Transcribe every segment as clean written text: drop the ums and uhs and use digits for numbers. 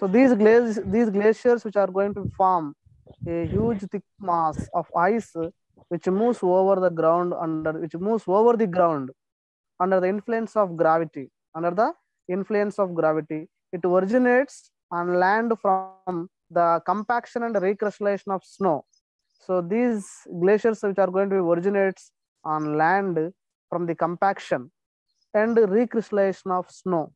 So these glaciers which are going to form a huge thick mass of ice which moves over the ground under the influence of gravity. Under the influence of gravity, it originates on land from the compaction and recrystallization of snow. So these glaciers which are going to originates on land from the compaction and recrystallization of snow.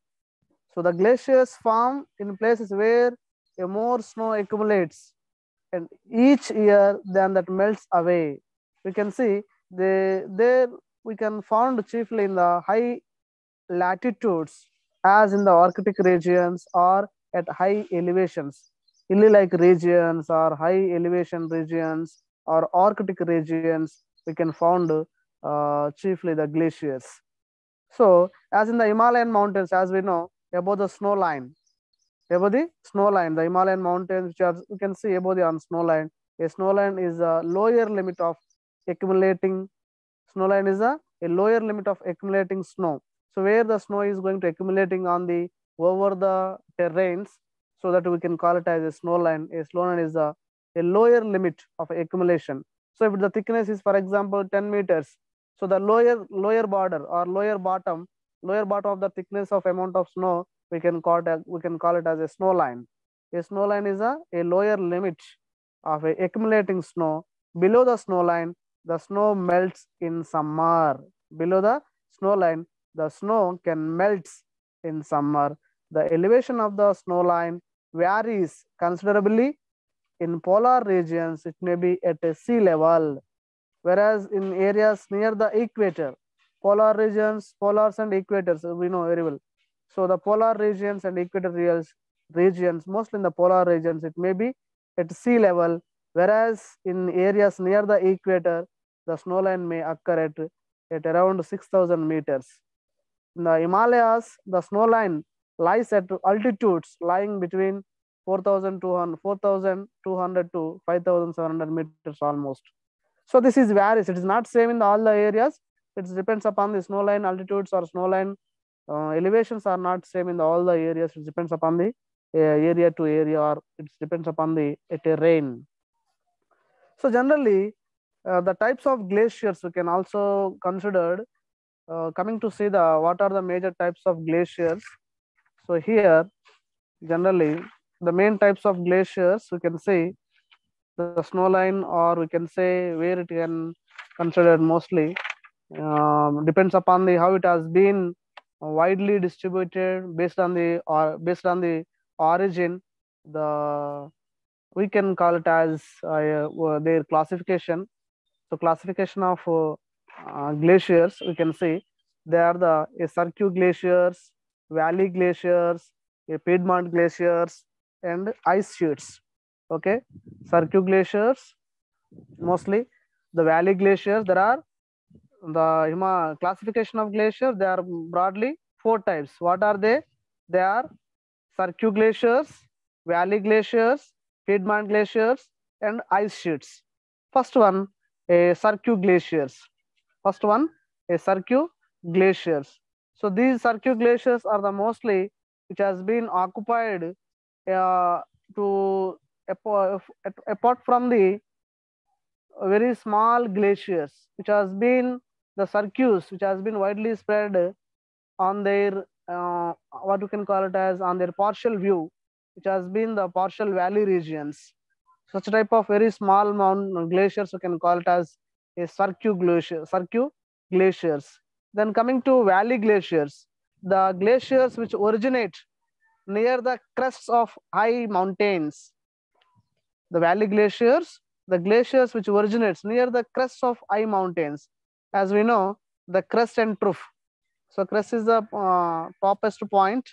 So the glaciers form in places where a more snow accumulates, and each year then that melts away. We can see there we can found chiefly in the high latitudes, as in the Arctic regions or at high elevations, hilly like regions or high elevation regions or Arctic regions. We can found chiefly the glaciers. So, as in the Himalayan mountains, as we know, above the snow line, the Himalayan mountains, which are you can see above the on snow line. A snow line is a lower limit of accumulating. Snow line is a lower limit of accumulating snow. So where the snow is going to accumulating on the over the terrains, so that we can call it as a snow line. A snow line is a lower limit of accumulation. So if the thickness is, for example, 10 meters, so the lower border or lower bottom of the thickness of amount of snow, we can call it as a snow line. A snow line is a lower limit of accumulating snow. Below the snow line, the snow melts in summer. Below the snow line, the snow can melt in summer. The elevation of the snow line varies considerably. In polar regions, it may be at a sea level, whereas in areas near the equator, polar regions, polars and equators, we know very well. So the polar regions and equatorial regions, mostly in the polar regions, it may be at sea level, whereas in areas near the equator, the snow line may occur at around 6,000 meters. In the Himalayas, the snow line lies at altitudes lying between 4,200 to 5,700 meters almost. So this is varies. It is not same in all the areas. It depends upon the snow line altitudes or snow line elevations are not same in all the areas. It depends upon the area to area, or it depends upon the terrain. So generally, the types of glaciers we can also consider. Coming to see the what are the major types of glaciers. So here, generally, the main types of glaciers we can see the snow line, or we can say where it can considered mostly depends upon the how it has been widely distributed based on the origin. The we can call it as their classification. So classification of glaciers, we can see they are the cirque glaciers, valley glaciers, Piedmont glaciers, and ice sheets. Okay, cirque glaciers mostly, the valley glaciers. There are the classification of glaciers. There are broadly 4 types. What are they? They are cirque glaciers, valley glaciers, Piedmont glaciers, and ice sheets. First one, a cirque glaciers. First one, a cirque glaciers. So these cirque glaciers are the mostly which has been occupied to apart from the very small glaciers, which has been the cirques, which has been widely spread on their what we can call it as on their partial view, which has been the partial valley regions. Such type of very small mountain glaciers we can call it as a cirque glaciers. Then coming to valley glaciers, the glaciers which originate near the crests of high mountains. The valley glaciers, the glaciers which originates near the crests of high mountains. As we know, the crest and trough. So crest is the toppest point,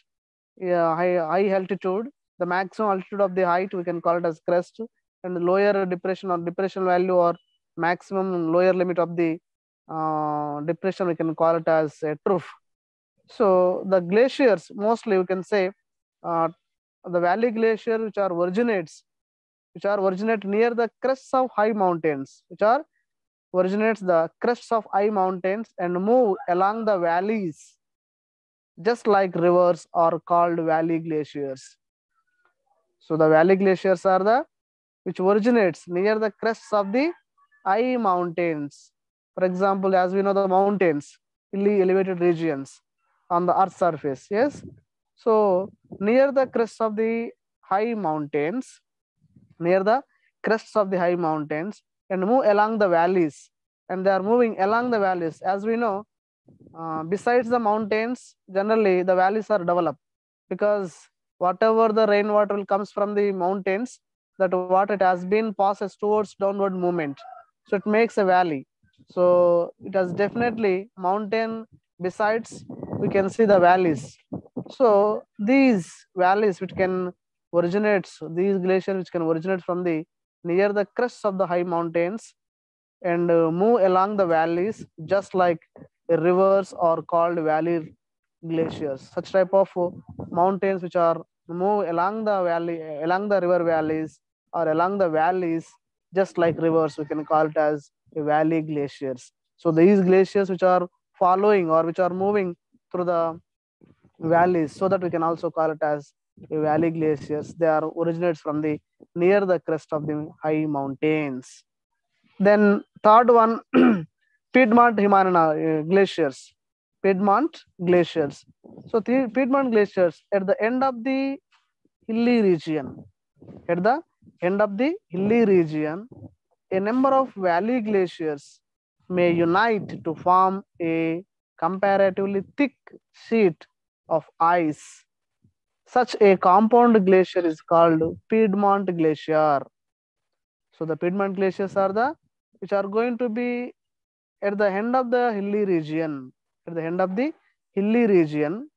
high altitude. The maximum altitude of the height we can call it as crest, and the lower depression or depression value or maximum lower limit of the depression we can call it as a trough. So the glaciers mostly we can say the valley glacier which originate near the crests of high mountains, originates the crests of high mountains and move along the valleys, just like rivers are called valley glaciers. So the valley glaciers are the which originates near the crests of the high mountains. For example, as we know, the mountains, hilly elevated regions on the earth's surface. Yes. So near the crests of the high mountains, near the crests of the high mountains, and move along the valleys. And they are moving along the valleys. As we know, besides the mountains, generally the valleys are developed because whatever the rainwater will comes from the mountains, that what it has been passes towards downward movement. So it makes a valley. So it has definitely mountain. Besides, we can see the valleys. So these valleys which can originate, these glaciers which can originate from the near the crests of the high mountains and move along the valleys, just like rivers are called valley glaciers. Such type of mountains which are move along the valley, along the river valleys or along the valleys, just like rivers, we can call it as valley glaciers. So these glaciers which are following or which are moving through the valleys, so that we can also call it as valley glaciers. They are originates from the near the crest of the high mountains. Then third one, Piedmont Himalaya glaciers. Piedmont glaciers. So the Piedmont glaciers at the end of the hilly region. At the end of the hilly region, a number of valley glaciers may unite to form a comparatively thick sheet of ice. Such a compound glacier is called Piedmont Glacier. So the Piedmont glaciers are the which are going to be at the end of the hilly region. At the end of the hilly region,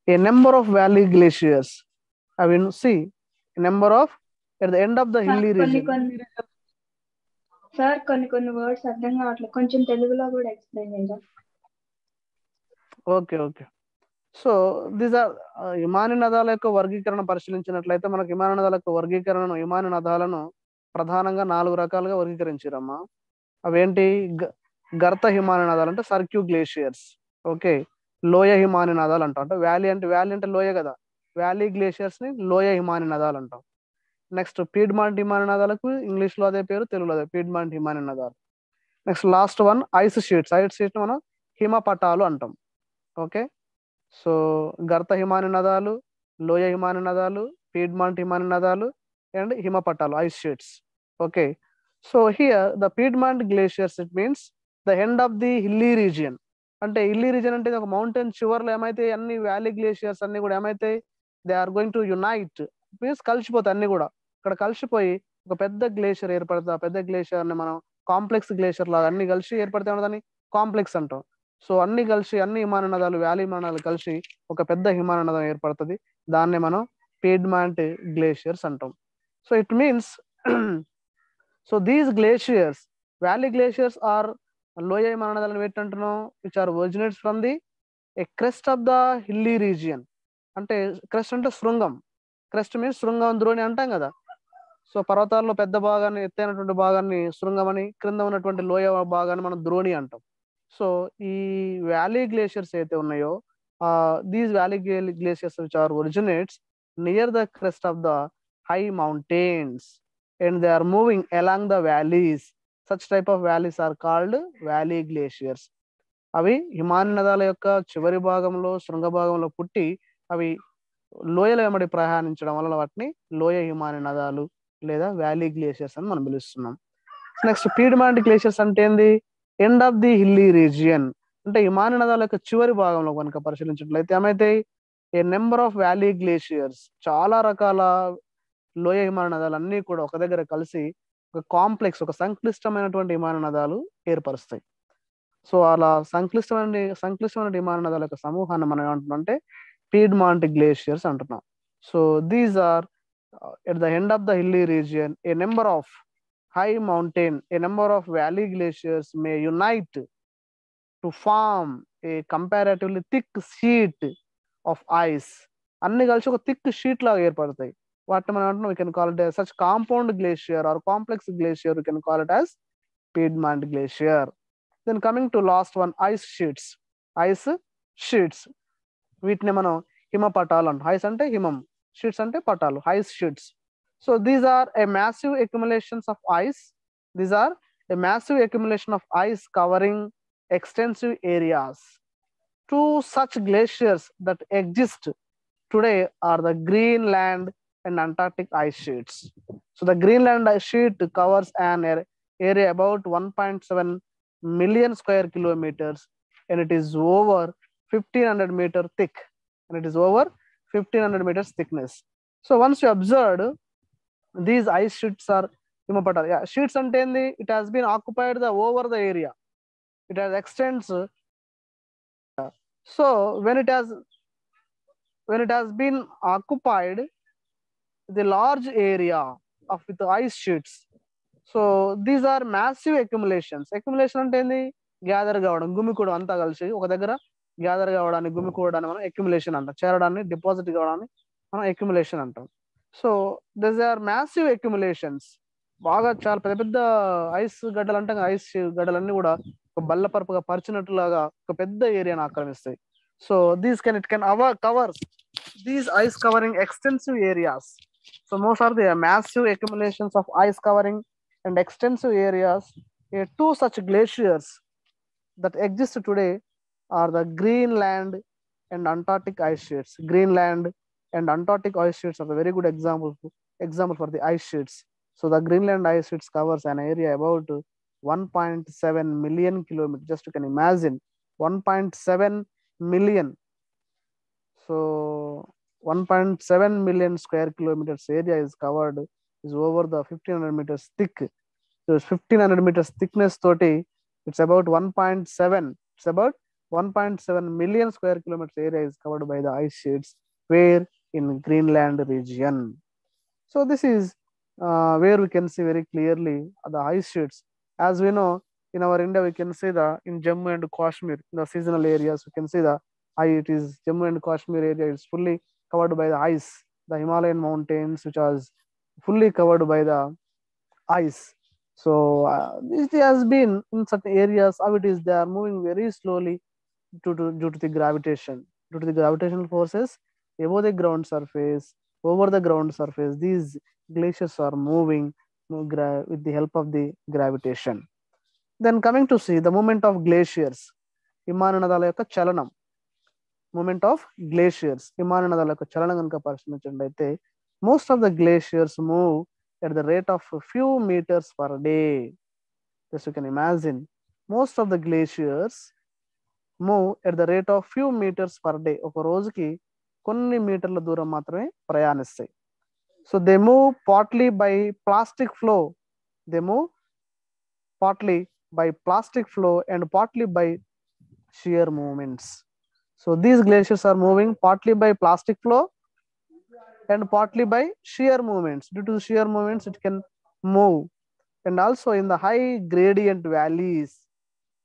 a number of valley glaciers. I will see a number of at the end of the hilly region. Sir కొన్ని words అర్థం కావట్లేదు, కొంచెం తెలుగులో కూడా explain చేద్దాం. Okay okay. So these are హిమాని నదాల యొక్క వర్గీకరణ పరిశీలించినట్లయితే మనకు హిమాని నదాల యొక్క వర్గీకరణను హిమాని నదాలను ప్రధానంగా 4 రకాలుగా వర్గీకరించారమ్మా. అవేంటి? గర్త హిమాని నదాలు అంటే సర్క్యూ గ్లేషియర్స్. ఓకే. లోయ హిమాని నదాలు అంటాం. అంటే వ్యాలీ అంటే లోయ కదా. వ్యాలీ గ్లేషియర్స్ ని లోయ హిమాని నదాలు అంటాం. నెక్స్ట్ పీడ్మాంట్ హిమాని నదాలకు ఇంగ్లీష్ లో అదే పేరు, తెలుగులో అదే పీడ్మాంట్ హిమాని నదాలు. Next last one ice sheets. Ice sheet మనం హిమపటాలు అంటాం. ఓకే. సో గర్త హిమాని నదాలు, లోయ హిమాని నదాలు, పీడ్మాంట్ హిమాని నదాలు అండ్ హిమపటాలు, ice sheets. Okay. So here the piedmont glaciers it means the end of the hilly region. అంటే హిల్లీ రీజియన్ అంటే ఒక మౌంటైన్ చివర్లో ఏమైతే అన్ని వ్యాలీ గ్లేషియర్స్ అన్ని కూడా ఏమైతే they are going to unite means కలిసిపోతాయి అన్ని కూడా. ఇక్కడ కలిసిపోయి ఒక పెద్ద గ్లేషియర్ ఏర్పడుతుంది. ఆ పెద్ద గ్లేషియర్ ని మనం కాంప్లెక్స్ గ్లేషియర్ లాగా అన్ని కలిసి ఏర్పడితే దాన్ని కాంప్లెక్స్ అంటాం. సో అన్ని కలిసి అన్ని హిమాని నదాలు వ్యాలీ హిమానాలు కలిసి ఒక పెద్ద హిమాని నదం ఏర్పడుతుంది. దాన్ని మనం పీడ్మాంట్ గ్లేషియర్స్ అంటాం. So it means so these glaciers, valley glaciers are లోయ హిమాని నదాలను ఏంటంటున్నాం, which are originates from the a crest of the hilly region. అంటే క్రెస్ట్ అంటే శృంగం. క్రెస్ట్ మీన్స్ శృంగం, ద్రోణి అంటాం కదా. సో పర్వతాల్లో పెద్ద భాగాన్ని, ఎత్తైనటువంటి భాగాన్ని శృంగం అని, క్రింద ఉన్నటువంటి లోయ భాగాన్ని మనం ద్రోణి అంటాం. సో ఈ వ్యాలీ గ్లేషియర్స్ అయితే ఉన్నాయో, these valley glaciers which are originates near the crest of the high mountains and they are moving along the valleys. Such type of valleys are called valley glaciers. అవి హిమాని నదాల యొక్క చివరి భాగంలో, శృంగ భాగంలో పుట్టి అవి లోయల వెంబడి ప్రయాణించడం వల్ల వాటిని లోయ హిమాని నదాలు లేదా వ్యాలీ గ్లేషియర్స్ అని మనం పిలుస్తున్నాం. నెక్స్ట్ పీడ్మాంట్ గ్లేషియర్స్ అంటే ఏంది? End of the hilly region. అంటే హిమాని నదాల యొక్క చివరి భాగంలో కనుక పరిశీలించినట్లయితే ఏమైతే ఏ నెంబర్ ఆఫ్ వ్యాలీ గ్లేషియర్స్, చాలా రకాల లోయ హిమాని నదాలు అన్ని కూడా ఒక దగ్గర కలిసి ఒక కాంప్లెక్స్, ఒక సంక్లిష్టమైనటువంటి హిమాని నదాలు ఏర్పరుస్తాయి. సో అలా సంక్లిష్టమైన హిమాని నదాల యొక్క సమూహాన్ని మనం ఏమంటున్నాం అంటే పీడ్మాంట్ గ్లేషియర్స్ అంటున్నాం. So these are at the end of the hilly region a number of high mountain, a number of valley glaciers may unite to form a comparatively thick sheet of ice. అన్ని కలిసి ఒక thick sheet లాగా ఏర్పడతాయి. వాటిని మనం అంటున్నాం, we can call it as such compound glacier or complex glacier, we can call it as Piedmont glacier. Then coming to last one, ice sheets. Ice sheets వీటిని మనం హిమపటాలు అంటాం. ఐస్ అంటే హిమం, sheets ante patalu, ice sheets. So these are a massive accumulations of ice. These are a massive accumulation of ice covering extensive areas. Two such glaciers that exist today are the Greenland and Antarctic ice sheets. So the Greenland ice sheet covers an area about 1.7 million square kilometers, and it is over 1500 meter thick, and it is over 1500 meters thickness. So once you observed, these ice sheets are himapatal. Yeah, sheets ante endi, it has been occupied the over the area, it has extends. So when it has been occupied the large area of with the ice sheets. So these are massive accumulations. Accumulation అంటే ఏంది, gather కావడం, గుమికూడడం అంతా కలిసి ఒక దగ్గర gather కావడాన్ని, గుమికూడడాన్ని మనం accumulation అంటాం. చేరడాన్ని, deposit కావడాన్ని మనం అక్యుములేషన్ అంటాం. So these are massive accumulations. బాగా చాలా పెద్ద పెద్ద ఐస్ గడ్డలు అంటాం. ఐస్ గడ్డలన్నీ కూడా ఒక బల్లపరుపుగా పరిచినట్లుగా ఒక పెద్ద ఏరియాను ఆక్రమిస్తాయి. So these it can cover these ice covering extensive areas. So most are the massive accumulations of ice covering and extensive areas. Two such glaciers that exist today are the Greenland and Antarctic ice sheets. Greenland and Antarctic ice sheets are a very good example for the ice sheets. So the Greenland ice sheets covers an area about 1.7 million kilometers. Just you can imagine 1.7 million. So 1.7 million square kilometers area is covered, is over the 1500 meters thick. So 1500 meters thickness toti, it's about 1.7. It's about 1.7 million square kilometers area is covered by the ice sheets. Where? In Greenland region. So this is where we can see very clearly the ice sheets. As we know, in our India, we can see the in Jammu and Kashmir, in the seasonal areas, we can see the it is Jammu and Kashmir area is fully covered by the ice. The Himalayan mountains, which are fully covered by the ice. So it has been in certain areas. How it is, they are moving very slowly due to the gravitation. Due to the gravitational forces above the ground surface, over the ground surface, these glaciers are moving with the help of the gravitation. Then coming to see the movement of glaciers, హిమాననదాల యొక్క చలనం. Moment of glaciers, హిమాననదాల యొక్క చలనం కనుక పరిశీలించినట్లయితే, most of the glaciers move at the rate of few metres per day. Just you can imagine, most of the glaciers move at the rate of few metres per day. ఒక రోజుకి కొన్ని మీటర్ల దూరం మాత్రమే ప్రయాణిస్తాయి. So they move partly by plastic flow. They move partly by plastic flow and partly by shear movements. So these glaciers are moving partly by plastic flow and partly by shear movements. Due to shear movements, it can move. And also in the high gradient valleys,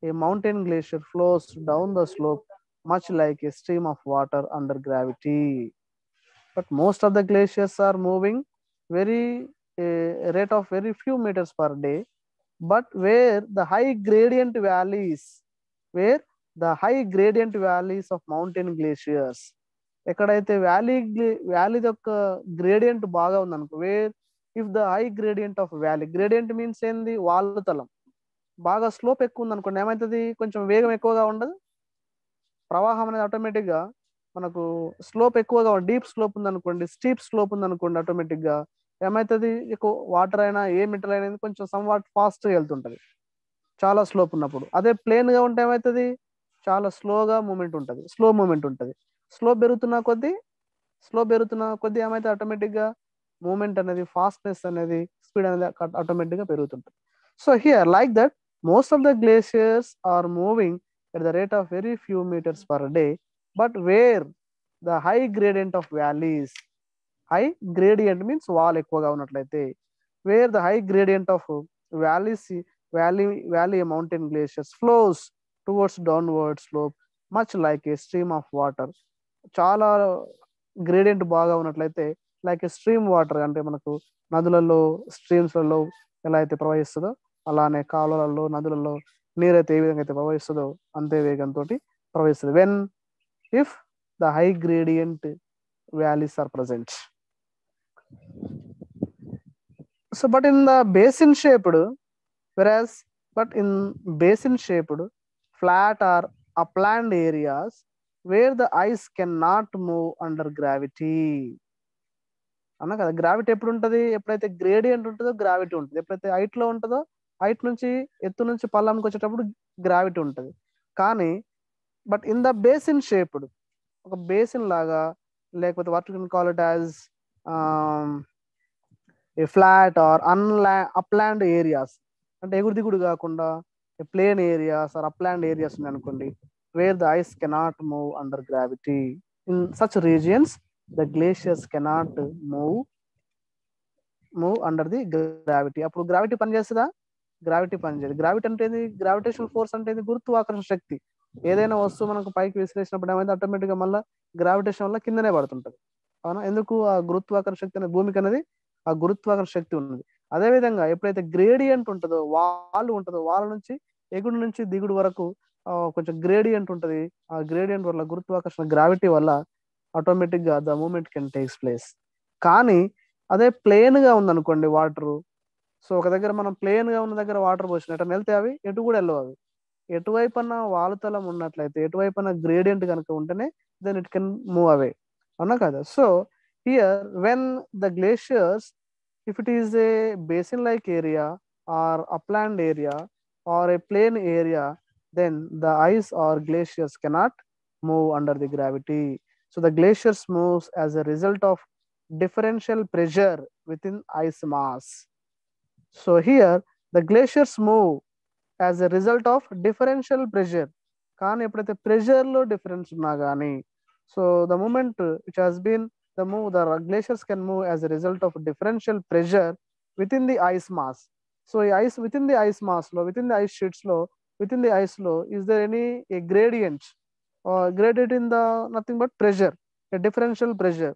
a mountain glacier flows down the slope much like a stream of water under gravity. But most of the glaciers are moving very a rate of very few meters per day. But where the high gradient valleys of mountain glaciers, ఎక్కడైతే valley యొక్క gradient బాగా ఉందనుకో, where if the high gradient of valley, gradient means ఏంది, వాలుతలం బాగా slope ఎక్కువ ఉందనుకోండి, ఏమవుతుంది, కొంచెం వేగం ఎక్కువగా ఉండదు, ప్రవాహం అనేది ఆటోమేటిక్గా మనకు స్లోప్ ఎక్కువగా డీప్ స్లోప్ ఉందనుకోండి, స్టీప్ స్లోప్ ఉందనుకోండి, ఆటోమేటిక్గా ఏమవుతుంది, ఎక్కువ వాటర్ అయినా ఏ మెటల్ అయినా కొంచెం సమ్వాట్ ఫాస్ట్గా వెళ్తుంటుంది చాలా స్లోప్ ఉన్నప్పుడు. అదే ప్లేన్గా ఉంటే ఏమవుతుంది, చాలా స్లోగా మూమెంట్ ఉంటుంది, స్లో మూమెంట్ ఉంటుంది. స్లోప్ పెరుగుతున్న కొద్దీ ఏమైతే ఆటోమేటిక్గా మూమెంట్ అనేది, ఫాస్ట్నెస్ అనేది, స్పీడ్ అనేది ఆటోమేటిక్గా పెరుగుతుంటుంది. So here like that most of the glaciers are moving at the rate of very few metres per day. But where the high gradient of valleys, high gradient means వాల్ ఎక్కువగా ఉన్నట్లయితే, where the high gradient of valley mountain glaciers flows towards downward slope much like a stream of water. చాలా gradient బాగా ఉన్నట్లయితే like ఏ stream water, అంటే మనకు నదులలో స్ట్రీమ్స్లలో ఎలా అయితే ప్రవహిస్తుందో అలానే కాలువలలో నదులలో నీరైతే ఏ విధంగా అయితే ప్రవహిస్తుందో అంతే వేగంతో ప్రవహిస్తుంది. When if the high gradient valleys are present. So, but in the basin shaped, whereas, but in basin shaped, flat or upland areas where the ice cannot move under gravity. అన్నా కదా, గ్రావిటీ ఎప్పుడు ఉంటుంది? ఎప్పుడైతే gradient ఉంటుందో gravity ఉంటుంది. ఎప్పుడైతే హైట్లో ఉంటుందో హైట్ నుంచి ఎత్తు నుంచి పల్లానికి వచ్చేటప్పుడు గ్రావిటీ ఉంటుంది. కానీ but in the basin shaped, ఒక బేసిన్ లాగా, లేకపోతే what you can call it as a flat or upland areas, అంటే ఎగుడు దిగుడు కాకుండా plain areas or upland areas ఉన్నాయి అనుకోండి, where the ice cannot move under gravity. In such regions the glaciers cannot move under the gravity. అప్పుడు gravity పనిచేస్తుందా? Gravity పనిచేయదు. Gravity అంటే ఏంది? గ్రావిటేషనల్ ఫోర్స్ అంటే ఏంది? గురుత్వాకర్షణ శక్తి. ఏదైనా వస్తువు మనకు పైకి విసిరేసినప్పుడు ఏమైంది? ఆటోమేటిక్గా మళ్ళీ గ్రావిటేషన్ వల్ల కిందనే పడుతుంటది. అవునా? ఎందుకు? ఆ గురుత్వాకర్షణ శక్తి అనేది, భూమికి అనేది ఆ గురుత్వాకర్షణ శక్తి ఉన్నది. అదేవిధంగా ఎప్పుడైతే గ్రేడియంట్ ఉంటుందో, వాల్ ఉంటుందో, వాళ్ళ నుంచి ఎగుడు నుంచి దిగుడు వరకు కొంచెం గ్రేడియంట్ ఉంటుంది. ఆ గ్రేడియంట్ వల్ల, గురుత్వాకర్షణ గ్రావిటీ వల్ల ఆటోమేటిక్గా the moment can takes place. కానీ అదే ప్లేన్గా ఉందనుకోండి వాటర్, సో ఒక దగ్గర మనం ప్లేన్గా ఉన్న దగ్గర వాటర్ పోసినట్టు వెళ్తే అవి ఎటు కూడా వెళ్ళవు. అవి ఎటువైపున వాలుతలం ఉన్నట్లయితే, ఎటువైపున గ్రేడియంట్ కనుక ఉంటేనే then it can move away. అవునా కదా? So here when the glaciers, if it is a basin like area or upland area or a plain area, then the ice or glaciers cannot move under the gravity. So the glaciers moves as a result of differential pressure within ice mass. So here the glaciers move as a result of differential pressure. కానీ ఎప్పుడైతే ప్రెషర్లో difference ఉన్నా కానీ, so the moment which has been the glaciers can move as a result of differential pressure within the ice mass. So ice within the ice mass lo, within the ice sheets lo, within the ice lo, is there any a gradient or gradient in the nothing but pressure, a differential pressure.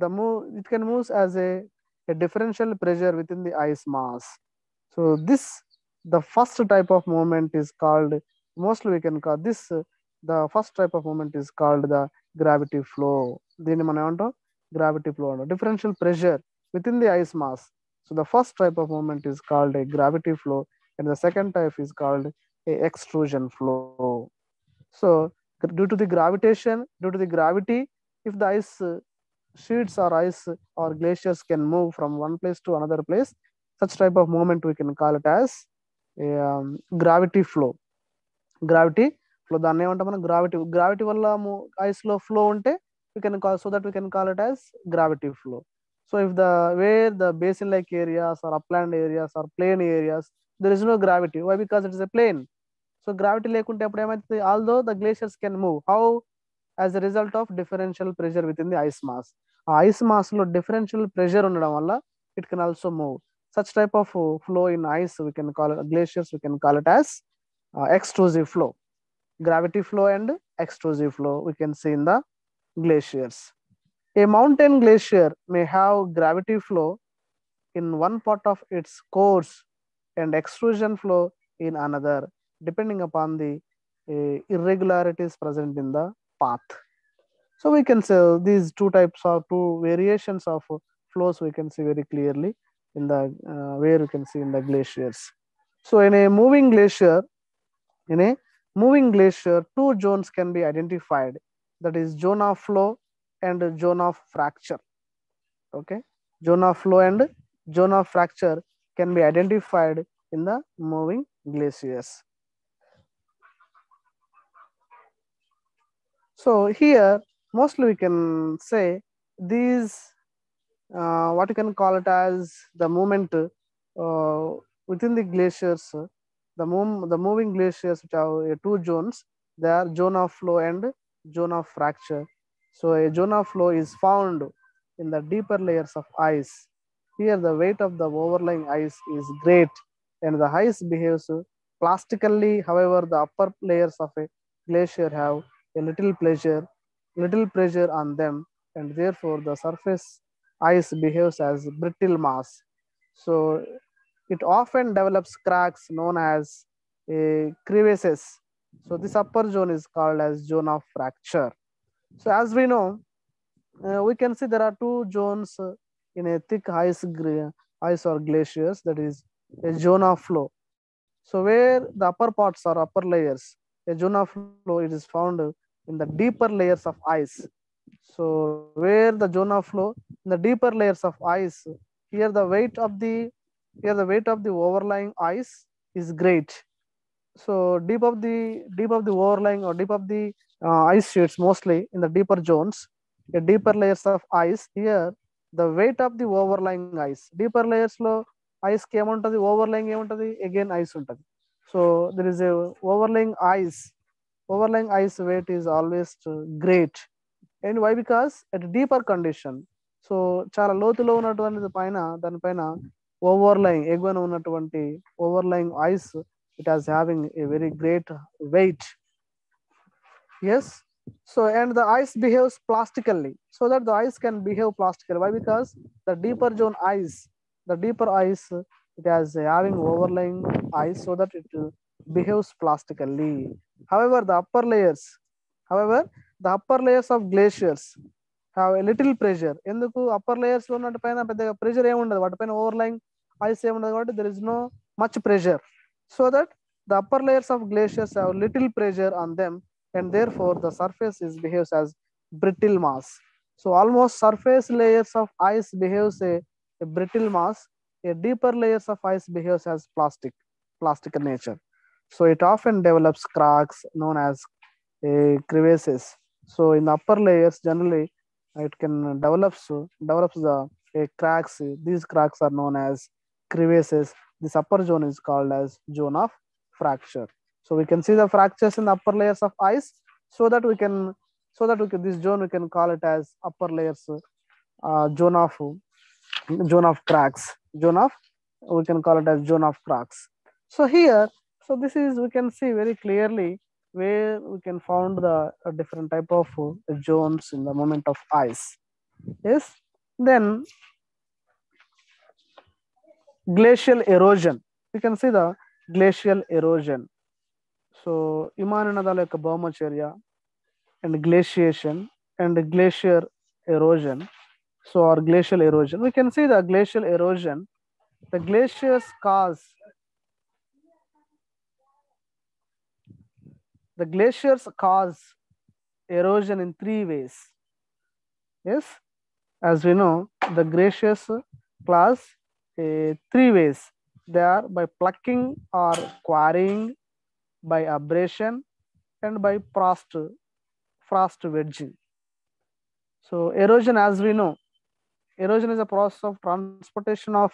The move, it can move as a differential pressure within the ice mass. So this, the first type of movement is called, mostly we can call this, the first type of movement is called the gravity flow. దీన్ని మనం ఏమంటాం? Gravity flow, differential pressure within the ice mass. So the first type of movement is called a gravity flow, and the second type is called a extrusion flow. So due to the gravitation, due to the gravity, if the ice sheets or ice or glaciers can move from one place to another place, such type of movement we can call it as a gravity flow. Gravity flow, దాన్ని ఏమంటాం మనం? Gravity వల్ల ice లో flow ఉంటే we can call, so that we can call it as gravity flow. So if the where the basin like areas or upland areas or plain areas, there is no gravity. Why? Because it is a plain. So gravity లేకుంటే అప్పుడు ఏమైతుంది? Although the glaciers can move, how? As a result of differential pressure within the ice mass. ఆ ice mass లో differential pressure ఉండడం వల్ల it can also move. Such type of flow in ice we can call it glaciers, we can call it as extrusive flow. Gravity flow and extrusive flow we can see in the glaciers. A mountain glacier may have gravity flow in one part of its course and extrusion flow in another, depending upon the irregularities present in the path. So we can say these two types of, two variations of flows we can see very clearly in the where you can see in the glaciers. So in a moving glacier, two zones can be identified, that is zone of flow and zone of fracture. Okay, zone of flow and zone of fracture can be identified in the moving glaciers. So here mostly we can say these what you can call it as the movement within the glaciers, the moving glaciers which have two zones, they are zone of flow and zone of fracture. So a zone of flow is found in the deeper layers of ice. Here the weight of the overlying ice is great and the ice behaves plastically. However, the upper layers of a glacier have a little pressure on them, and therefore the surface ice behaves as brittle mass. So it often develops cracks known as crevasses. So this upper zone is called as zone of fracture. So as we know, we can see there are two zones in a thick ice or glaciers, that is a zone of flow. So where the upper parts or upper layers, a zone of flow, it is found in the deeper layers of ice. So where the zone of flow in the deeper layers of ice, here the weight of the overlying ice is great. So deep of the overlying or deep of the ice sheets, mostly in the deeper zones, the deeper layers of ice, here the weight of the overlying ice, deeper layers lo ice ki emuntadi, overlying emuntadi, again ice untadi. So there is a overlying ice weight is always great. And why? Because at deeper condition, so చాలా లోతులో ఉన్నటువంటి పైన దానిపైన ఓవర్లైంగ్ ఎగువన ఉన్నటువంటి ఓవర్లైంగ్ ice, it is having a very great weight. Yes. So and the ice behaves plastically, so that the ice can behave plastically. Why? Because the deeper zone ice, the deeper ice, it has having overlying ice, so that it behaves plastically. However, however, the upper layers of glaciers have a little pressure. ఎందుకు upper layers లో ఉన్నట్టు పైన పెద్దగా pressure ఏముండదు, వాటిపైన ఓవర్లైంగ్ ice ఏముండదు కాబట్టి there is no much pressure, so that the upper layers of glaciers have little pressure on them, and therefore the surface behaves as brittle mass. So almost surface layers of ice behaves a brittle mass. A deeper layers of ice behaves as plastic in nature. So it often develops cracks known as crevasses. So in the upper layers, generally it can develops the cracks. These cracks are known as crevasses. This upper zone is called as zone of fracture. So we can see the fractures in the upper layers of ice, so that we can this zone we can call it as upper layers zone of cracks. We can call it as zone of cracks. So here, so this is, we can see very clearly where we can found the different type of zones in the movement of ice. Yes. Then glacial erosion, we can see the glacial erosion. So విమాననదాల యొక్క భౌమచర్య and glaciation and glacier erosion. So or glacial erosion, we can see the glacial erosion. The glaciers cause erosion in three ways. Yes, as we know, the glaciers cause three ways. They are by plucking or quarrying, by abrasion, and by frost wedging. So erosion, as we know, erosion is a process of transportation of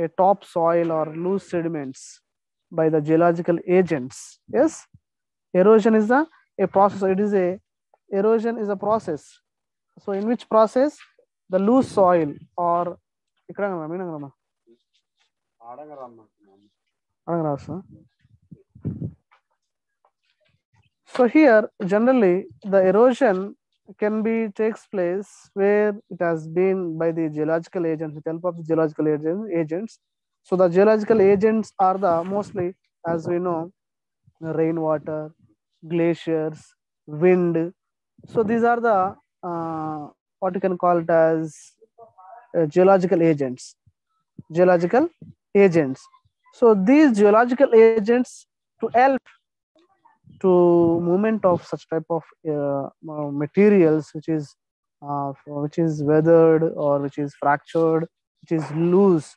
a topsoil or loose sediments by the geological agents. Yes, erosion is a process. Erosion is a process. So in which process the loose soil or so here generally the erosion can be takes place where it has been by the geological agents, with help of the geological agents. So the geological agents are the mostly, as we know, rainwater, glaciers, wind. So these are the what you can call it as geological agents. So these geological agents to help to movement of such type of materials which is weathered or which is fractured, which is loose,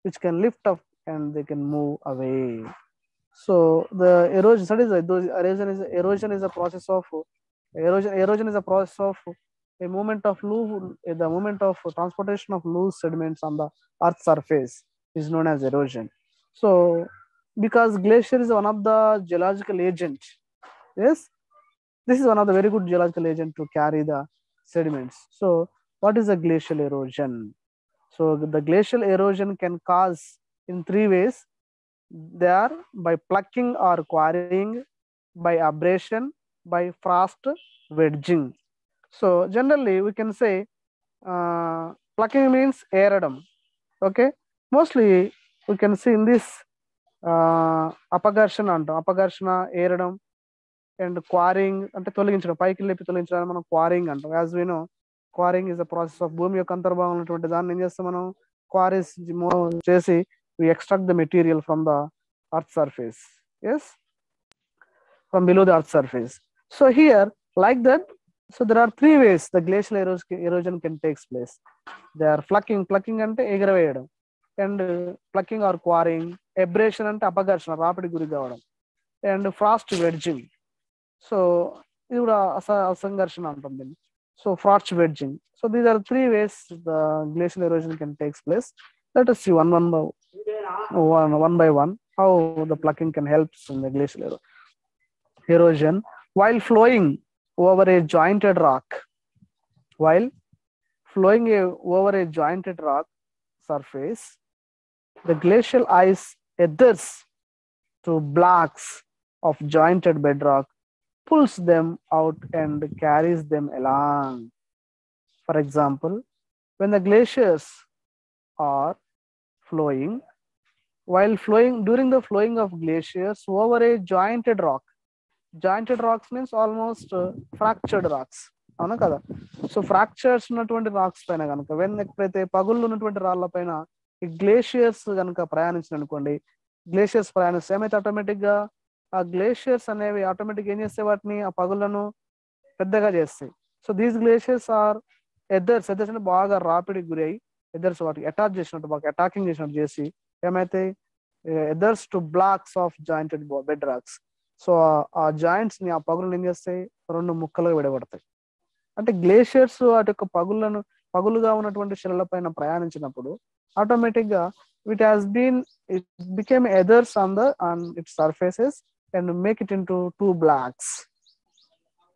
which can lift up and they can move away. So the erosion, that is erosion is a process of a movement of the movement of transportation of loose sediments on the earth's surface is known as erosion. So because glacier is one of the geological agent. Yes, this is one of the very good geological agent to carry the sediments. So what is a glacial erosion? So the glacial erosion can cause in three ways. They are by plucking or quarrying, by abrasion, by frost wedging. So generally we can say plucking means ఏరడం. Okay, mostly we can see in this అపఘర్షణ అంటాం, అపఘర్షణ, ఏరడం, and quarrying అంటే తొలగించడం, పైకి లేపి తొలగించడం మనం quarrying అంటాం. As we know quarrying is the process of భూమి యొక్క అంతర్భాగం ఉన్నటువంటి దాన్ని ఏం చేస్తాం మనం క్వారీస్ చేసి we extract the material from the earth surface. Yes, from below the earth surface. So here, like that, so there are three ways the glacial erosion can take place. They are plucking ante ఎగరవేయడం, and plucking or quarrying, abrasion ante అపఘర్షణ రాపిడి గురి కావడం, and frost wedging. So ఇది కూడా అసంఘర్షణ అంటాం దీన్ని. So frost wedging. So these are three ways the glacial erosion can take place. Let us see one by one how the plucking can help in the glacial erosion. While flowing over a jointed rock, over a jointed rock surface, the glacial ice adheres to blocks of jointed bedrock, pulls them out and carries them along. For example, when the glaciers are flowing, during the flowing of glaciers over a jointed rocks means almost fractured rocks, అవునా కదా. So fractures ఉన్నటువంటి racks పైన కనుక ఎప్పుడైతే పగుళ్ళు ఉన్నటువంటి రాళ్ళ పైన ఈ గ్లేషియర్స్ కనుక ప్రయాణించిననుకోండి, గ్లేషియర్స్ ప్రయాణిస్తే ఏమైతే ఆటోమేటిక్ గా ఆ గ్లేషియర్స్ అనేవి ఆటోమేటిక్ ఏం చేస్తే వాటిని ఆ పగుళ్ళను పెద్దగా చేస్తాయి. సో దీస్ గ్లేషియర్స్ ఆర్ ఎదర్స్ అంటే బాగా రాపిడికి గురి అయ్యి ఎదర్స్ వాటికి అటాక్ చేసినట్టు, బాగా అటాకింగ్ చేసినట్టు చేసి ఏమైతే adheres to blocks of jointed bed rocks. So ఆ జాయింట్స్ ని, ఆ పగులను ఏం చేస్తాయి, రెండు ముక్కలుగా విడబడతాయి. అంటే గ్లేషియర్స్ వాటి యొక్క పగులుగా ఉన్నటువంటి శిలల పైన ప్రయాణించినప్పుడు ఆటోమేటిక్ గా it became earthers on its surfaces and make it into two blocks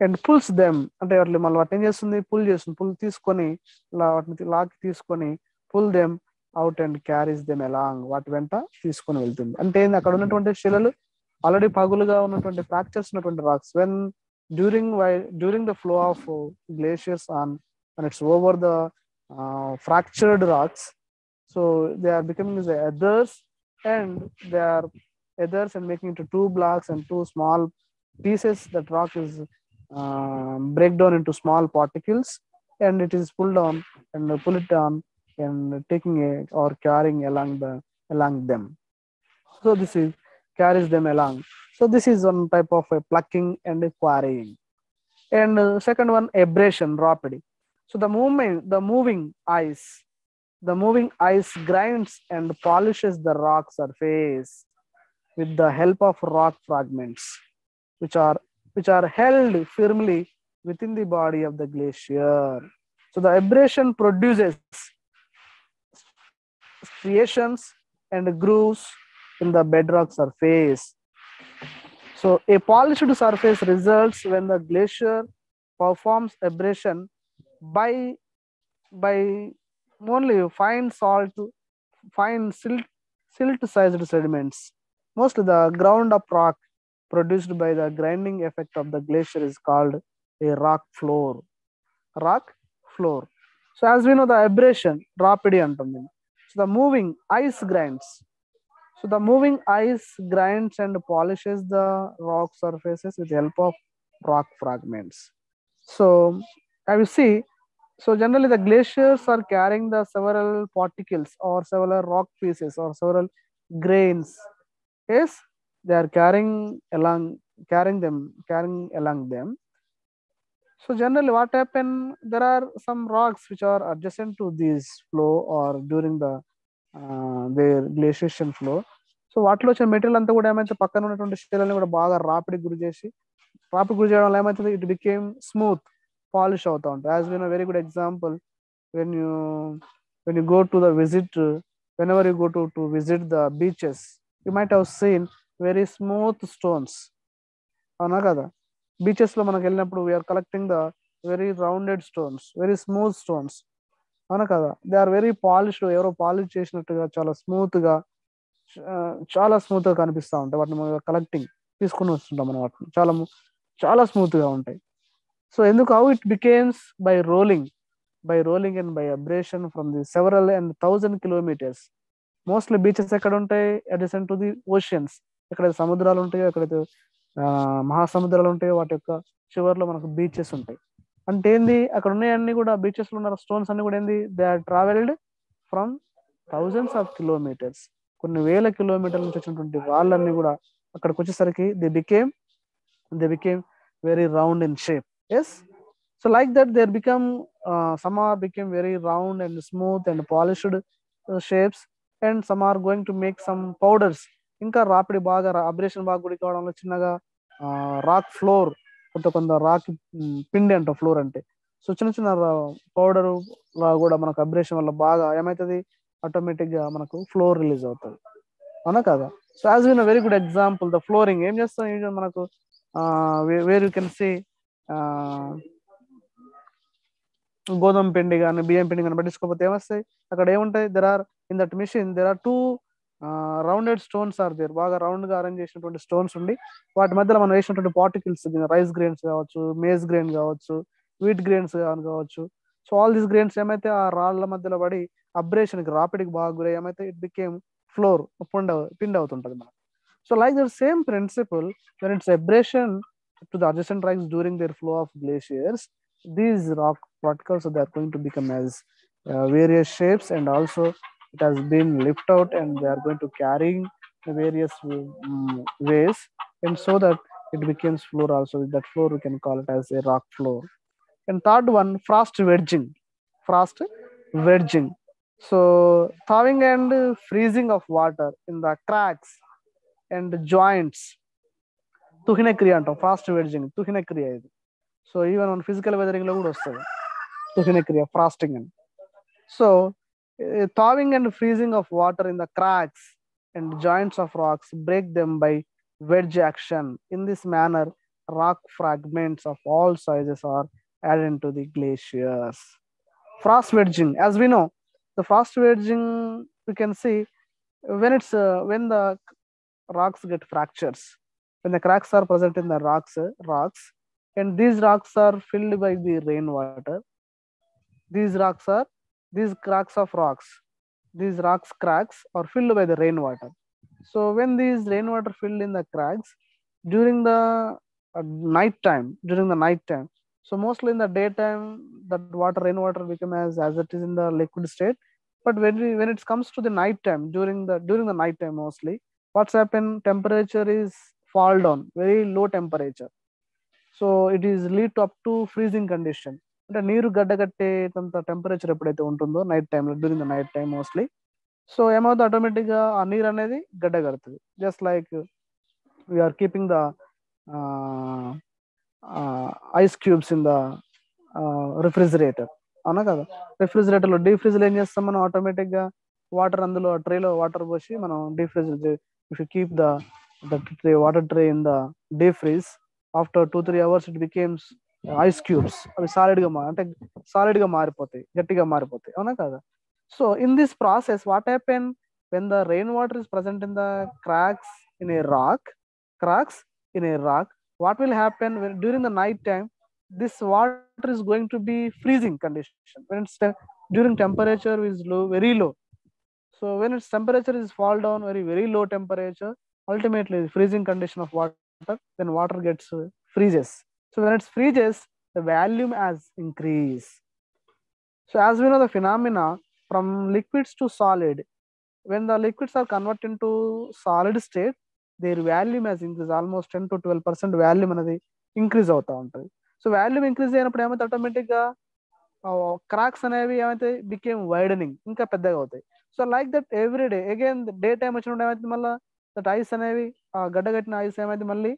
and pulls them. అంటే మళ్ళీ వాటిని ఏం చేస్తుంది, పుల్ తీసుకొని వాటిని లాక్ తీసుకొని pull them out and carries them along, వాటి వెంట తీసుకొని వెళ్తుంది. అంటే అక్కడ ఉన్నటువంటి శిలలు ఆల్రెడీ పగులుగా ఉన్నటువంటి ఫ్రాక్చర్స్ ఉన్నటువంటి racks, when during the flow of glaciers and it's over the fractured rocks, so they are becoming the earthers and making into two blocks and two small pieces. That rock is break down into small particles and it is pull it down and taking or carrying along them. So this is carries them along. So this is one type of a plucking and a quarrying. And second one, abrasion, rapidity. So the moving ice grinds and polishes the rock surface with the help of rock fragments, which are held firmly within the body of the glacier. So the abrasion produces striations and grooves in the bedrock surface. So a polished surface results when the glacier performs abrasion by only fine silt-sized sediments. Mostly the ground up rock produced by the grinding effect of the glacier is called a rock floor. So as we know, the abrasion, rapidity antundi. So the moving ice grinds. So the moving ice grinds and polishes the rock surfaces with the help of rock fragments. So I will see. So generally the glaciers are carrying the several particles or several rock pieces or several grains. Yes, they are carrying along them. So generally what happen, there are some rocks which are adjacent to this flow or during their glaciation flow. So వాటిలో వచ్చిన material అంతా కూడా ఏమైతే పక్కన ఉన్నటువంటి శిలని కూడా బాగా రాపిడి గురి చేయడం వల్ల ఏమవుతుంది, ఇట్ బికేమ్ స్మూత్, పాలిష్ అవుతా ఉంటాయి. As win very good example, when you go to the whenever you go to visit the beaches, you might have seen very smooth stones, అవునా కదా. బీచెస్ లో మనకు వెళ్ళినప్పుడు we are collecting the very rounded stones, very smooth stones, అవునా కదా. They are very polished, ఎవరో polish చేసినట్టుగా చాలా స్మూత్ గా కనిపిస్తూ ఉంటాయి. వాటిని మనం తీసుకుని వస్తుంటాం మనం, వాటిని చాలా స్మూత్ గా ఉంటాయి. సో ఎందుకు, how it becomes by rolling and by abrasion from the several and 1000 kilometers. Mostly beaches ఎక్కడ ఉంటాయి, అడ్జసెంట్ టు ది ఓషియన్స్. ఎక్కడైతే సముద్రాలు ఉంటాయో, ఎక్కడైతే మహాసముద్రాలు ఉంటాయో వాటి యొక్క చివరిలో మనకు బీచెస్ ఉంటాయి. అంటే ఏంది, అక్కడ ఉన్నాయన్నీ కూడా బీచెస్ లో ఉన్న స్టోన్స్ అన్ని కూడా ఏంది, they are travelled from thousands of kilometres, కొన్ని వేల కిలోమీటర్ల నుంచి వచ్చినటువంటి వాళ్ళన్నీ కూడా అక్కడికి వచ్చేసరికి they became very round in shape. Yes, so like that there become some are became very round and smooth and polished shapes, and some are going to make some powders. ఇంకా రాపిడి బాగా అబ్రేషన్ బాగా గుడి కావడంలో చిన్నగా rock floor, కొంత rock పిండి అంట floor అంటే. So చిన్న చిన్న పౌడర్ కూడా మనకు అబ్రేషన్ వల్ల బాగా ఏమవుతుంది, ఆటోమేటిక్ గా మనకు ఫ్లోర్ రిలీజ్ అవుతుంది, అవునా కదా. So as win very good example the flooring ఏం చేస్తాం, మనకు వేర్ యూ కెన్ సీ గోధుమ పిండి కానీ బియ్యం పిండి కానీ పట్టించుకోకపోతే ఏమొస్తాయి, అక్కడ ఏముంటాయి, in that machine there are two rounded stones are there, బాగా రౌండ్ గా అరేంజ్ చేసినటువంటి స్టోన్స్ ఉండి వాటి మధ్యలో మనం వేసినటువంటి పార్టికల్స్, రైస్ గ్రెయిన్స్ కావచ్చు, మేజ్ గ్రెయిన్ కావచ్చు, వీట్ గ్రెయిన్స్ కావచ్చు. సో ఆల్ దీస్ గ్రెయిన్స్ ఏమైతే ఆ రాళ్ల మధ్యలో పడి అబ్రేషన్ కి రాపిడికి బాగా గురై ఏమైతే ఇట్ బికేమ్ ఫ్లోర్, పిండి అవుతుంటది మనకు. So like the same principle, when it's abrasion to the adjacent rocks during their flow of glaciers, these rock particles they are going to become as various shapes, and also it has been lifted out and they are going to carrying the various ways, and so that it becomes floor also. That floor we can call it as a rock floor. And third one, frost wedging. Frost wedging. So thawing and freezing of water in the cracks and joints, తుహిన క్రియ అంటాం, frost wedging తుహిన క్రియ ఇది. So even మన physical weathering లో కూడా వస్తుంది తుహిన క్రియ, ఫ్రాస్టింగ్ అని. So thawing and freezing of water in the cracks and joints of rocks break them by wedge action. In this manner rock fragments of all sizes are added into the glaciers. Frost wedging, as we know, the frost wedging we can see when the rocks get fractures, when the cracks are present in the rocks, and these rocks are filled by the rainwater. These cracks of rocks, these rocks cracks are filled by the rainwater. So when these rainwater filled in the cracks during the night time, so mostly in the daytime that rainwater become as it is in the liquid state. But when it comes to the night time, during the night time mostly, what's happened, temperature is fall down, very low temperature. So it is lead to up to freezing condition. అంటే నీరు గడ్డగట్టేంత temperature ఎప్పుడైతే ఉంటుందో night టైంలో, during the night time mostly, so ఏమవుతుంది, automatic గా ఆ నీరు అనేది గడ్డగడుతుంది. Just like we are keeping the ice cubes in the refrigerator, అవునా కదా. రిఫ్రిజిరేటర్ లో డీప్ ఫ్రిజ్ ఏం చేస్తాం మనం, ఆటోమేటిక్ గా వాటర్ అందులో ట్రేలో వాటర్ పోసి మనం deep fridge, if you keep the water tray in the deep freeze, after 2-3 hours it becomes ice cubes, అవి సాలిడ్ గా మారిపోతాయి, గట్టిగా మారిపోతాయి, అవునా కదా. So in this process what happen, when the rain water is present in the cracks in a rock, what will happen during the night time, this water is going to be freezing condition. When it's during temperature is very low, so when its temperature is fall down very low temperature, ultimately the freezing condition of water, then water gets freezes. So when it freezes, the volume has increased. So as we know the phenomena from liquids to solid, when the liquids are converted into solid state, their volume has increased, almost 10-12% volume అనేది increase అవుతా ఉంటుంది. So volume increase అయినప్పుడు ఏమైతే automatic గా cracks అనేవి ఏమైతే became widening, ఇంకా పెద్దగా అవుతాయి. So like that every day again day time వచ్చినప్పుడు ఏమైతే మళ్ళీ దట్ ఐస్ అనేవి, ఆ గడ్డగట్టిన ఐస్ ఏమైతే మళ్ళీ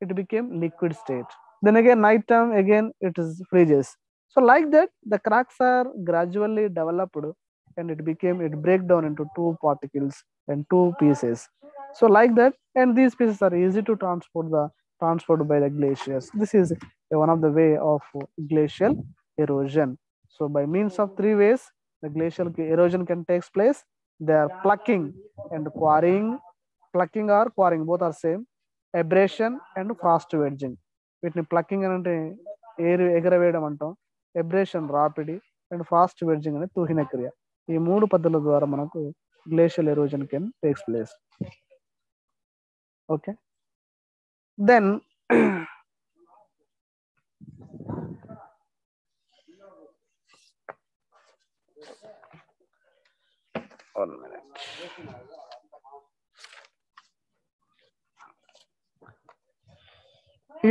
it became liquid state. Then again night time again it is freezes. So like that the cracks are gradually developed and it break down into two particles and two pieces. So like that, and these pieces are easy to transport by the glaciers. This is one of the way of glacial erosion. So by means of three ways the glacial erosion can take place. They are plucking and quarrying. Plucking or quarrying both are same. Abrasion and frost wedging, వీటిని plucking అని అంటే ఎగరవేయడం అంటాం, ఎబ్రేషన్ రాపిడి, and frost వెడ్జింగ్ అనేది తూహిన క్రియ. ఈ మూడు పద్ధతుల ద్వారా మనకు glacial erosion can takes place. Okay, then 1 minute.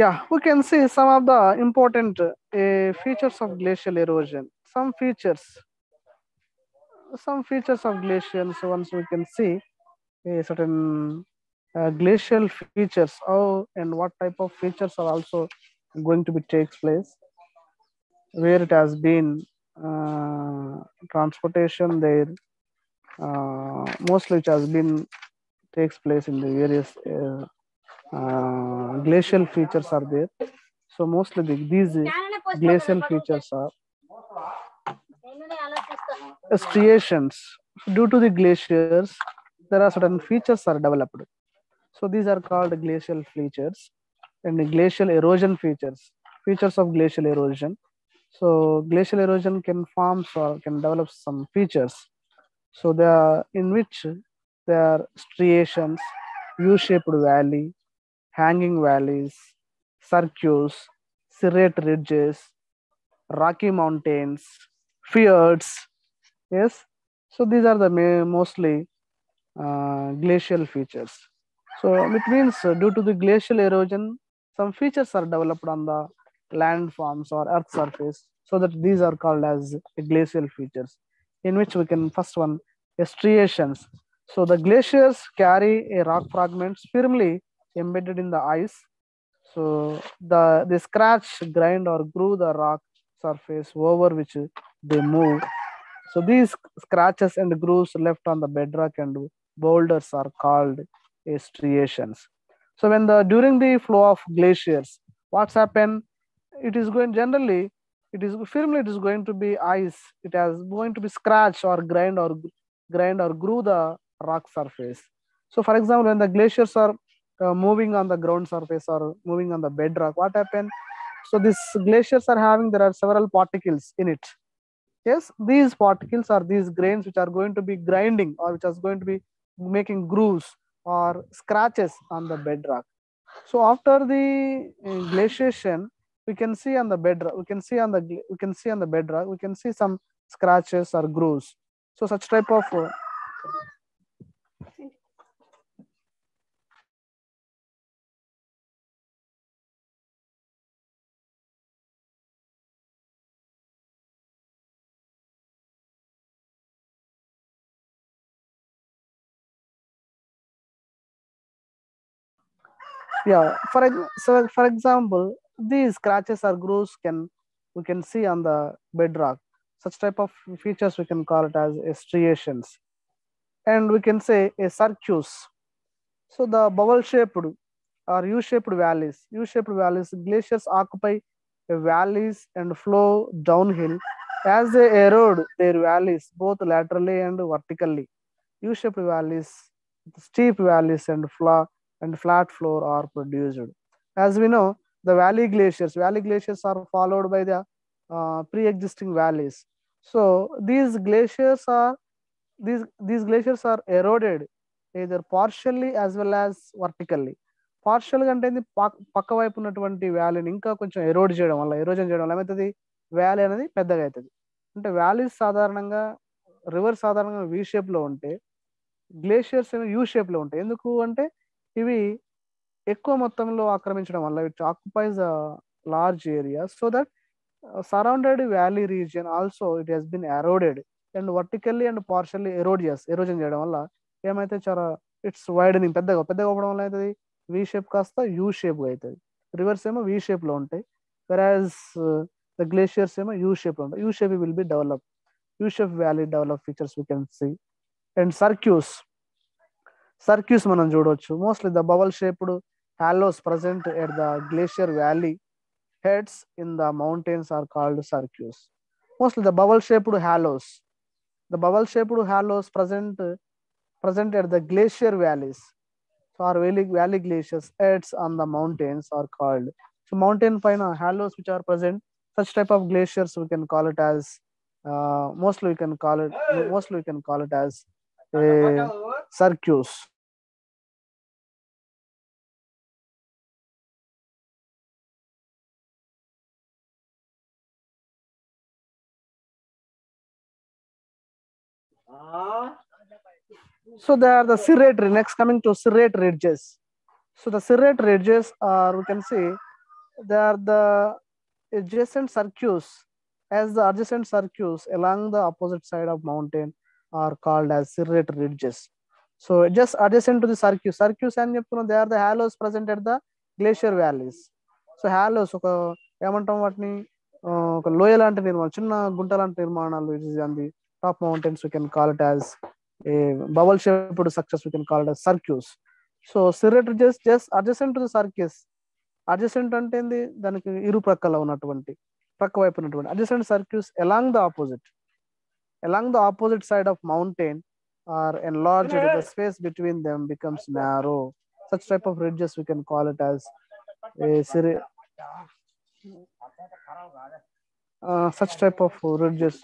Yeah, we can see some of the important features of glacial erosion. Some features of glaciers. Once we can see a certain glacial features. How and what type of features are also going to be takes place, where it has been transportation there. Mostly, it has been takes place in the various glacial features are there. So mostly these glacial features are striations. Due to the glaciers, there are certain features are developed. So these are called glacial features and the glacial erosion features. Features of glacial erosion. So glacial erosion can form or can develop some features. So they are in which there are striations, U-shaped valley, hanging valleys, cirques, serrate ridges, rocky mountains, fjords. Yes. So these are the mostly glacial features. So it means due to the glacial erosion, some features are developed on the landforms or earth surface. So that these are called as glacial features, in which we can first one striations. So the glaciers carry a rock fragments firmly embedded in the ice. So they scratch, grind, or groove the rock surface over which they move. So these scratches and grooves left on the bedrock and boulders are called striations. So when the during the flow of glaciers, what's happened? It is going generally. It is going to be ice. It is going to be scratch or grind or groove the rock surface. So for example, when the glaciers are moving on the ground surface or moving on the bedrock, what happened? So these glaciers are having there are several particles in it. Yes, these particles are these grains which are going to be grinding or which is going to be making grooves or scratches on the bedrock. So after the glaciation, we can see on the bedrock, we can see on the bedrock, we can see some scratches or grooves. So such type of yeah. So for example, these scratches or grooves can we can see on the bedrock. Such type of features we can call it as striations, and we can say a circus. So the bubble shaped or U-shaped valleys. U-shaped valleys, glaciers occupy valleys and flow downhill as they erode their valleys both laterally and vertically. U-shaped valleys, steep valleys and flat floor are produced. As we know, the valley glaciers are followed by the pre-existing valleys. So these glaciers are eroded either partially as well as vertically. Partial గా అంటే పక్క వైపు ఉన్నటువంటి వ్యాలీని ఇంకా కొంచెం erosion చేయడం వల్ల ఏమవుతుంది, వ్యాలీ అనేది పెద్దగా అవుతుంది. అంటే వ్యాలీస్ సాధారణంగా సాధారణంగా వి షేప్ లో ఉంటే గ్లేషియర్స్ ఏమో యూ షేప్ లో ఉంటాయి. ఎందుకు అంటే ఇవి ఎక్కువ మొత్తంలో ఆక్రమించడం వల్ల it occupies large area so that surrounded valley region also it has been eroded and vertically and partially erosion చేయడం వల్ల ఏమైతే చాలా ఇట్స్ వైడనింగ్ పెద్దగా అవ్వడం వల్ల అవుతుంది వి షేప్ కాస్త యూ షేప్ అవుతుంది. రివర్స్ ఏమో వి షేప్ లో ఉంటాయి, వెరాజ్ ద గ్లేషియర్స్ ఏమో యూ షేప్ లో ఉంటాయి. U shape will be develop, U shape valley develop features we can see. And cirques మనం చూడవచ్చు. Mostly the bubble shaped hollows present at the glacier valley heads in the mountains are called cirques. Mostly the bubble shaped halos present at the glacier valleys. So our valley glaciers heads on the mountains are called. So mountain pine halos which are present, such type of glaciers we can call it as mostly we can call it as a cirques. So they are the serrate. Next, coming to serrate ridges. So the serrate ridges are, we can see, they are the adjacent circuits. As the adjacent circuits along the opposite side of mountain are called as serrate ridges. So just adjacent to the circuits. Circuits and they are the halos present at the glacier valleys. So halos ఒక ఏమంటాం వాటిని ఒక లోయ లాంటి నిర్మాణం, చిన్న గుంట లాంటి నిర్మాణాలు on the top mountains, we can call it as a bubble shaped structures, we can call it as circuits. So serrate ridges just adjacent to the circus. Adjacent అంటే ఏంది, దానికి ఇరు ప్రక్కల ఉన్నటువంటి, ప్రక్క వైపు ఉన్నటువంటి adjacent circuits along the opposite side of mountain are enlarged. The space between them becomes narrow. Such type of ridges we can call it as a such type of ridges.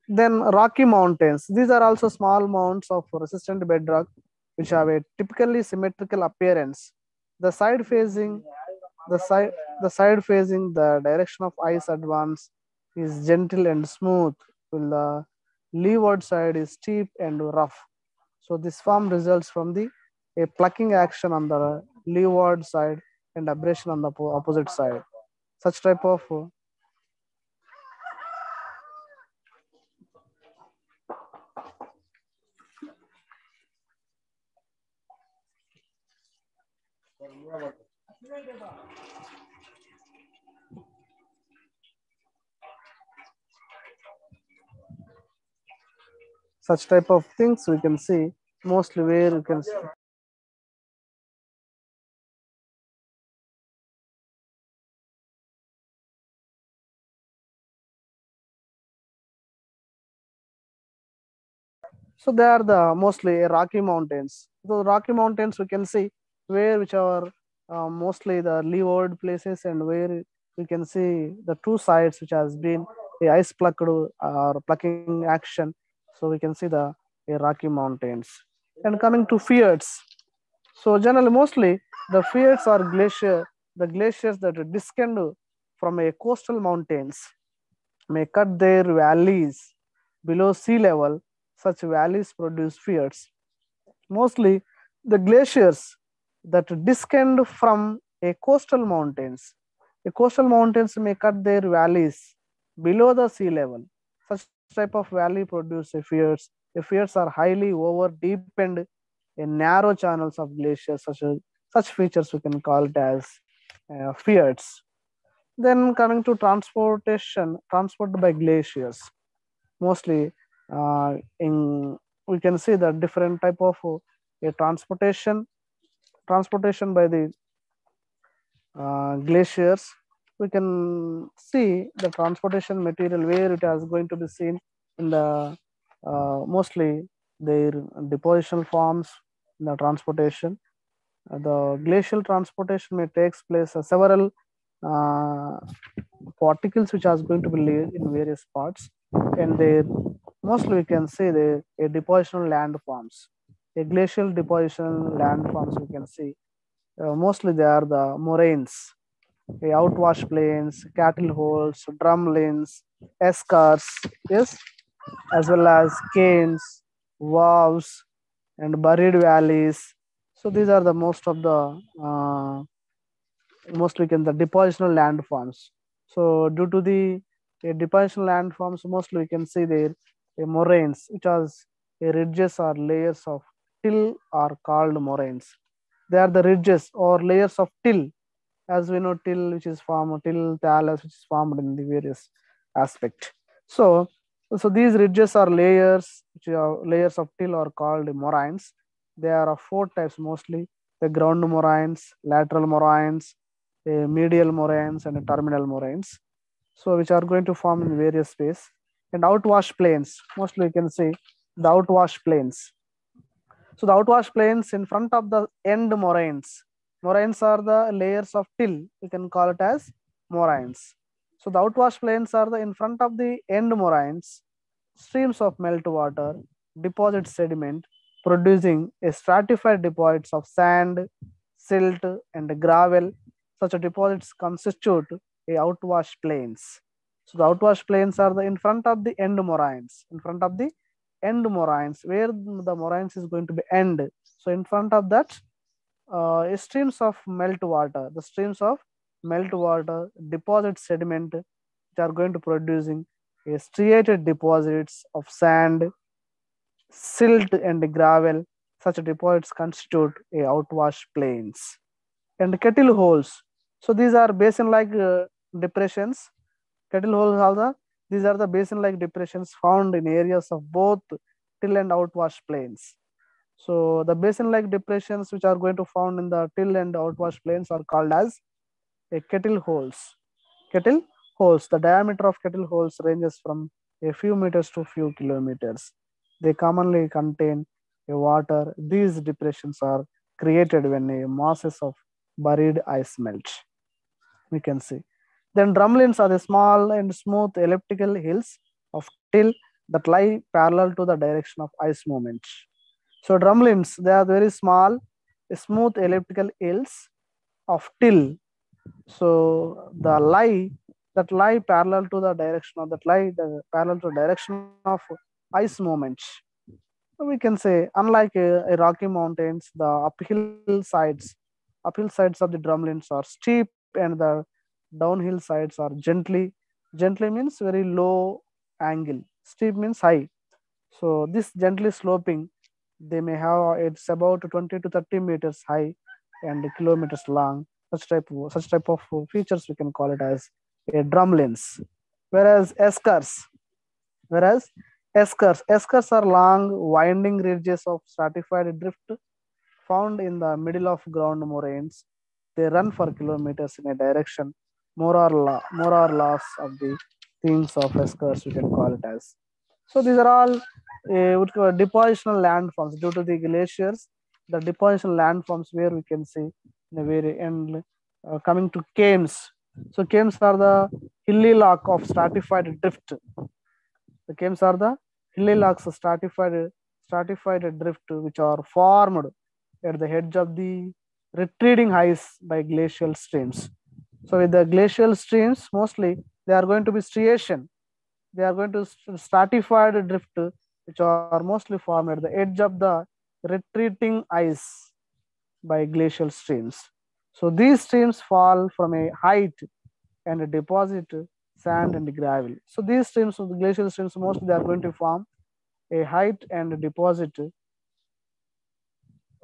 Then rocky mountains. These are also small mounds of resistant bedrock which have a typically symmetrical appearance. The side facing the direction of ice advance is gentle and smooth, while the leeward side is steep and rough. So this form results from a plucking action on the leeward side and abrasion on the opposite side. Such type of things we can see mostly where you can see. So they are the mostly rocky mountains. The rocky mountains we can see which are mostly the leeward places, and where we can see the two sides which has been a ice plucked or plucking action. So we can see the rocky mountains. And coming to fjords. So generally mostly the fjords are the glaciers that descend from a coastal mountains may cut their valleys below sea level. Such valleys produce fjords. Mostly the glaciers that descend from a coastal mountains. The coastal mountains may cut their valleys below the sea level. Such type of valley produce fjords. The fjords are highly over deepened in narrow channels of glaciers. Such features we can call it as fjords. Then coming to transport by glaciers. Mostly we can see the different type of transportation by the glaciers. We can see the transportation material where it is going to be seen in the mostly their depositional forms in the transportation. The glacial transportation may takes place several particles which are going to be laid in various parts, and they mostly we can see the depositional landforms. A glacial depositional landforms we can see mostly they are the moraines, outwash plains, cattle holes, drumlins, escarres, yes, as well as cairns, valves, and buried valleys. So these are the most of the mostly the depositional landforms. So due to the depositional landforms, mostly we can see there moraines, which are ridges or layers of till are called moraines. They are the ridges or layers of till, as we know till which is formed, till talus which is formed in the various aspect. So these ridges are layers, which are layers of till are called moraines. There are of four types mostly: the ground moraines, lateral moraines, medial moraines, and terminal moraines. So which are going to form in various ways. And outwash plains, mostly you can see the outwash plains. So the outwash plains in front of the end moraines. Moraines are the layers of till. We can call it as moraines. So the outwash plains are the in front of the end moraines. Streams of meltwater deposit sediment, producing a stratified deposits of sand, silt, and gravel. Such deposits constitute a outwash plains. So the outwash plains are the in front of the end moraines, in front of the end moraines, where the moraines is going to be end. So in front of that, streams of melt water, the streams of melt water deposit sediment, which are going to producing a striated deposits of sand, silt, and gravel. Such deposits constitute a outwash plains. And kettle holes. So these are basin-like depressions. Kettle holes are these are the basin-like depressions found in areas of both till and outwash plains. So the basin-like depressions which are going to found in the till and outwash plains are called as a kettle holes. Kettle holes. The diameter of kettle holes ranges from a few meters to few kilometers. They commonly contain a water. These depressions are created when a masses of buried ice melt. We can see. Then drumlins are the small and smooth elliptical hills of till that lie parallel to the direction of ice movement. So drumlins, they are very small, smooth elliptical hills of till. So the lie that lie parallel to the direction of that lie the parallel to the direction of ice movements. We can say, unlike a Rocky Mountains, the uphill sides of the drumlins are steep, and the downhill sides are gently means very low angle. Steep means high. So this gently sloping, they may have it's about 20 to 30 meters high and kilometers long. Such type of features we can call it as a drumlins. Whereas eskers are long winding ridges of stratified drift found in the middle of ground moraines. They run for kilometers in a direction, more or less of the themes of eskers we can call it as. So these are all depositional landforms due to the glaciers. The depositional landforms where we can see in the very end, coming to cames. So cames are the hilly lock of stratified drift. The cames are the hilly locks of stratified drift which are formed at the edge of the retreating ice by glacial streams. So with the glacial streams, mostly they are going to be striation. They are going to stratified drift which are mostly formed at the edge of the retreating ice by glacial streams. So these streams fall from a height and deposit sand and gravel. So these streams of the glacial streams mostly they are going to form a height and deposit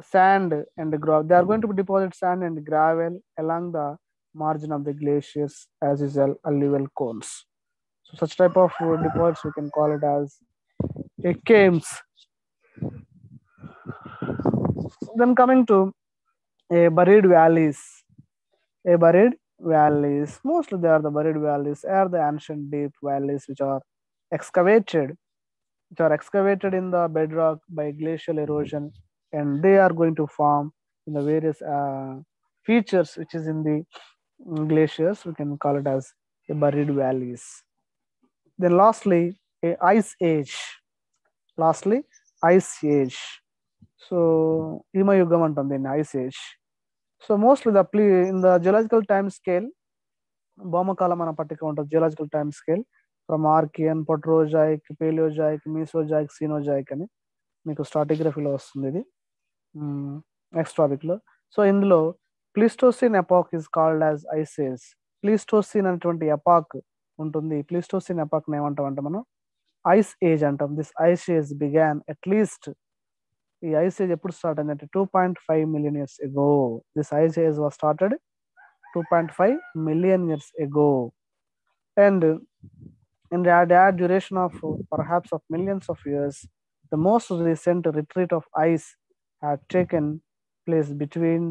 sand and gravel. They are going to deposit sand and gravel along the margin of the glaciers as is alluvial cones. So such type of deposits we can call it as a cames. Then coming to a buried valleys. A buried valleys, mostly they are the buried valleys, are the ancient deep valleys which are excavated in the bedrock by glacial erosion, and they are going to form in the various features which is in the glaciers. We can call it as a buried valleys. Then lastly, a ice age. So Himayugam antam in ice age. So mostly in the geological time scale, భౌమకాలం అన్న పట్టిక ఉంటుంది geological time scale from Archaean, Proterozoic, Palaeozoic, Mesozoic, Cenozoic అని మీకు స్ట్రాటిగ్రఫీలో వస్తుంది ఇది next టాపిక్లో. So ఇందులో Pleistocene epoch is called as ice age. Pleistocene అనేటువంటి ఎపాక్ ఉంటుంది. ప్లీస్టోసిన్ ఎపాక్ని ఏమంటాం అంటే మనం ఐస్ ఏజ్ అంటాం. This ice age began at least, ఈ ఐస్ ఏజ్ ఎప్పుడు స్టార్ట్ అయిందంటే 2.5 million years ago. This ice age was started 2.5 million years ago, and in the duration of perhaps of millions of years, the most recent retreat of ice had taken place between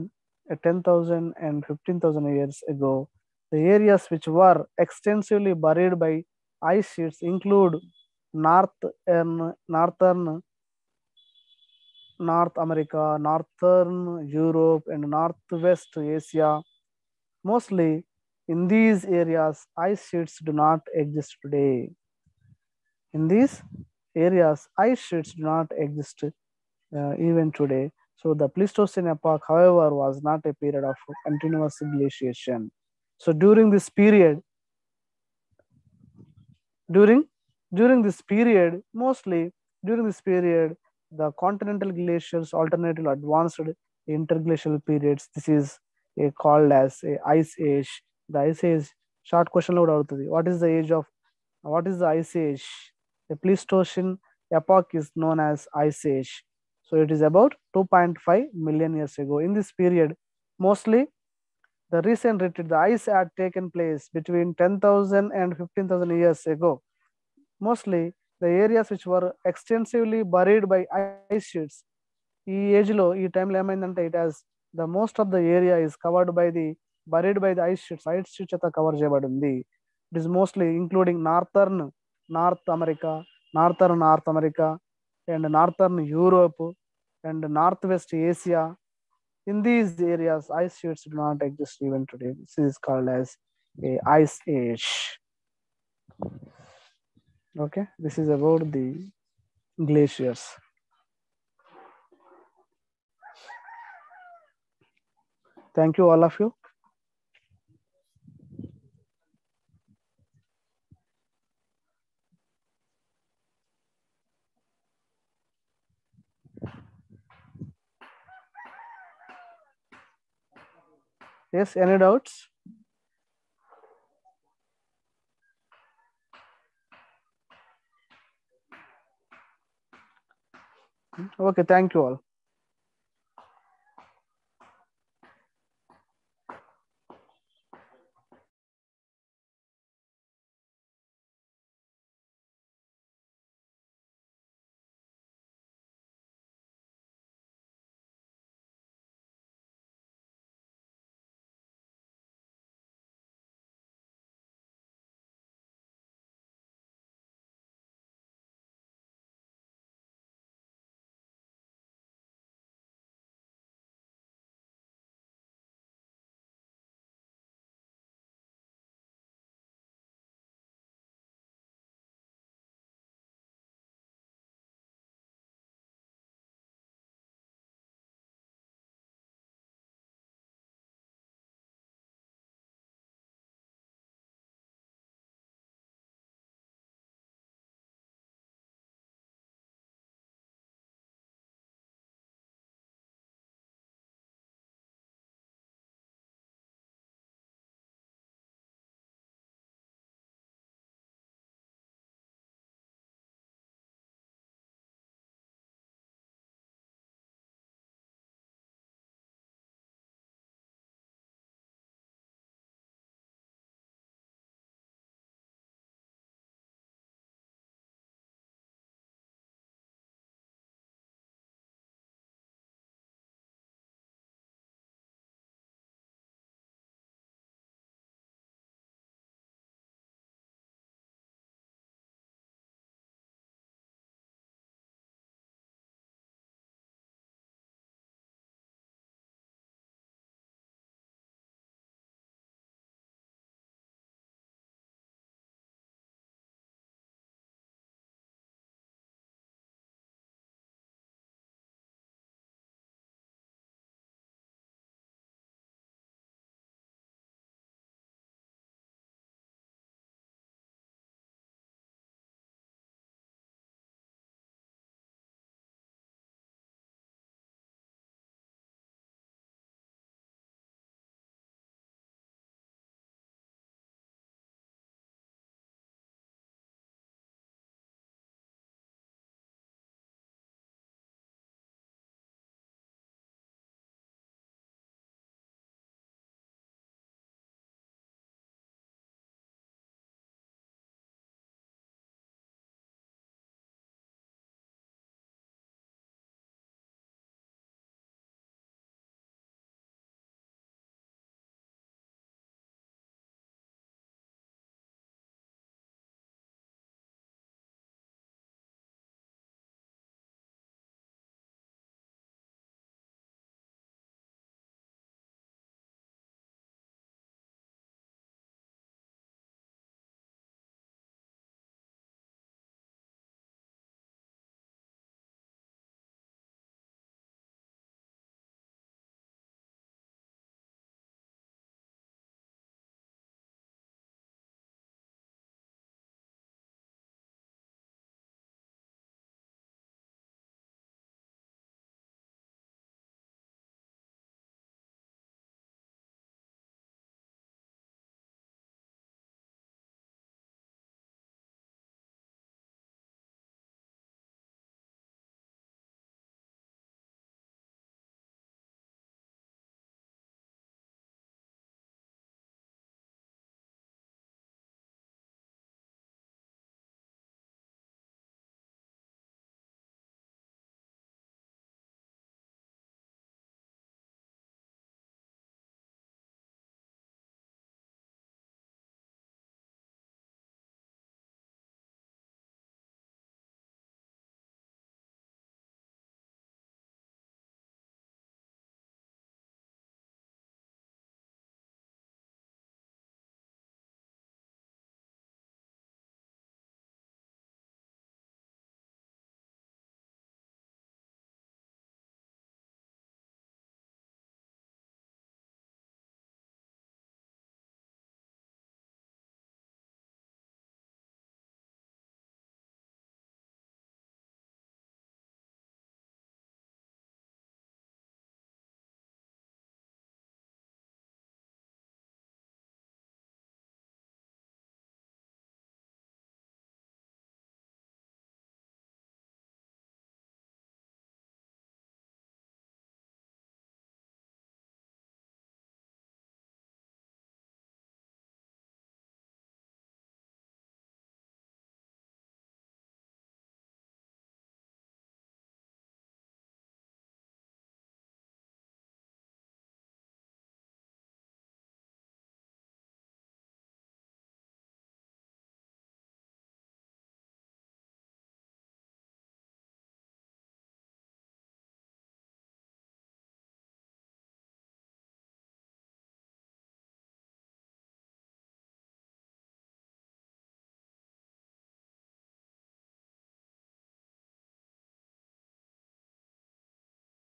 10,000 and 15,000 years ago. The areas which were extensively buried by ice sheets include northern North America, northern Europe, and northwest Asia. Mostly in these areas, ice sheets do not exist today. In these areas, ice sheets do not exist even today. So the Pleistocene epoch, however, was not a period of continuous glaciation. So during during this period, mostly during this period, the continental glaciers alternated advanced interglacial periods. This is called as a ice age. The ice age, short question load out. What is the ice age? The Pleistocene epoch is known as ice age. So it is about 2.5 million years ago. In this period, mostly the recent retreat, the ice had taken place between 10,000 and 15,000 years ago. Mostly the areas which were extensively buried by ice sheets. ఈ ఏజ్లో ఈ టైంలో ఏమైందంటే it has the most of the area is covered by the buried by the ice sheets చేత cover చేయబడి ఉంది. It is mostly including north America and northern Europe and north west Asia. In these areas, ice sheets do not exist even today. This is called as a ice age. Okay, this is about the glaciers. Thank you, all of you. Yes, any doubts? Okay, thank you all.